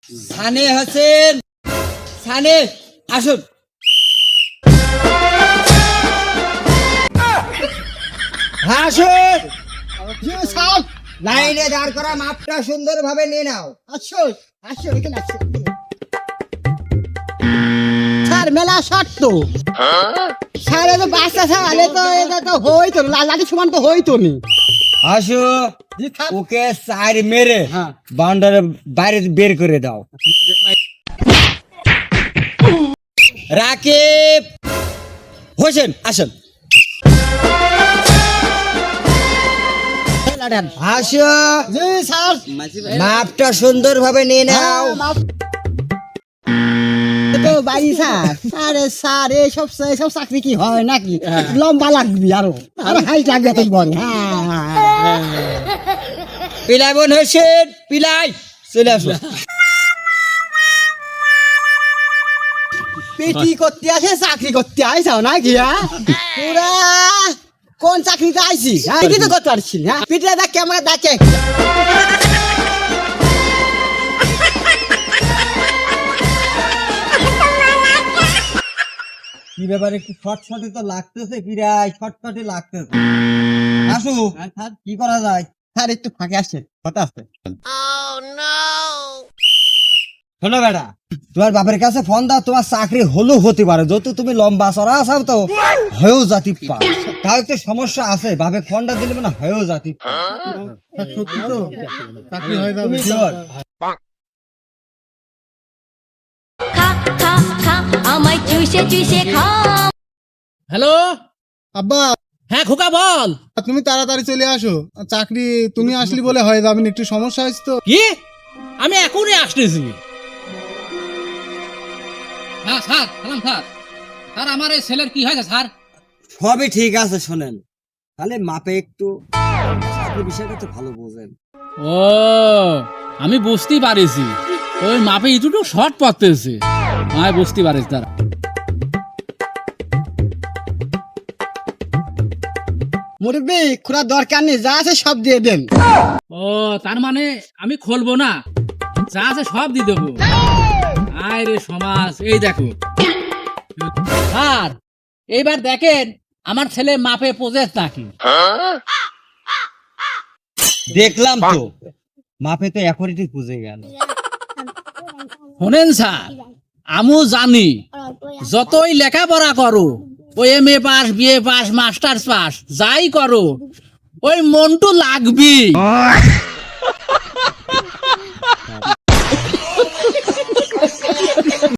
সানে হোসেন, সানে আসুন। আসুন, লাইনে দাঁড় করা, মাপটা সুন্দর ভাবে নিয়ে নাও। আসুন আসুন, এখানে আসুন। স্যার মেলা শর্ত স্যার, তো বাচ্চা ছাড়ালে তো এটা তো হইতো না, লাঠি সমান তো হইতো নি। আসো, ওকে চার মেরে হ্যাঁ। বাউন্ডারে বাইরে বের করে দাও। রাকিব হোসেন আসুন। আসো, জি স্যার। মাপটা সুন্দর ভাবে নিয়ে নাও। তো বাড়ি স্যার, আরে স্যার এইসব এইসব চাকরি কি হয় নাকি? লম্বা লাগবি আরো আরো হাইট লাগবে তুই বল। পিলাই বোন হোসেন, পিলাই চলে আসো। পেটি করতে আসে চাকরি করতে আইসাও নাকি? পুরা কোন চাকরিতে আইছি? পেটি তো করতে পারছি না। পেটিটা দেখ ক্যামেরা দেখে। কি ব্যাপারে, একটু শর্টশটে তো লাগতেছে, পিরাই শর্টশটে লাগতেছে। আসো, কি করা যায়? স্যার একটু ফাঁকে আসছে, কথা আছে। শোনো বেটা, তোমার বাপের কাছে ফোন দাও, তোমার চাকরি হলেও হতে পারে, যত তুমি লম্বা চড়া আসাও তো হয়েও জাতি পা। তাও একটু সমস্যা আছে, বাপে ফোনটা দিলে মানে হয়েও জাতি পা। সত্যি তো চাকরি হয়ে যাবে। তুমি sure? খা খা খা আমায় চুষে চুষে খা। হ্যালো, আব্বা, হ্যাঁ খোকা বল। তুমি তাড়াতাড়ি চলে আসো, চাকরি তুমি আসলি বলে হয়ে যাবে না, একটু সমস্যা হয়েছে তো। কি? আমি এখনই আসতেছি। হ্যাঁ স্যার, সালাম স্যার। স্যার আমার এই ছেলের কি হয়েছে স্যার? সবই ঠিক আছে, শোনেন, তাহলে মাপে একটু চাকরি বিষয়টা তো ভালো বোঝেন। ও, আমি বুঝতেই পারিছি, ওই মাপে ইটুটু শর্ট পড়তেছে। আমি বুঝতে পারিস তারা। মুরব্বি খোঁড়ার দরকার নেই, যা আছে সব দিয়ে দেন। ও, তার মানে আমি খুলবো না, যা আছে সব দিয়ে দেবো। আয় রে সমাজ, এই দেখো স্যার, এইবার দেখেন আমার ছেলে মাপে পোজেস নাকি। দেখলাম তো, মাপে তো এখনই বুঝে গেল। শোনেন স্যার, আমিও জানি যতই লেখাপড়া করো, ওই M A pass, BA pass, masters pass, যাই করো, ওই মনটু লাগবি।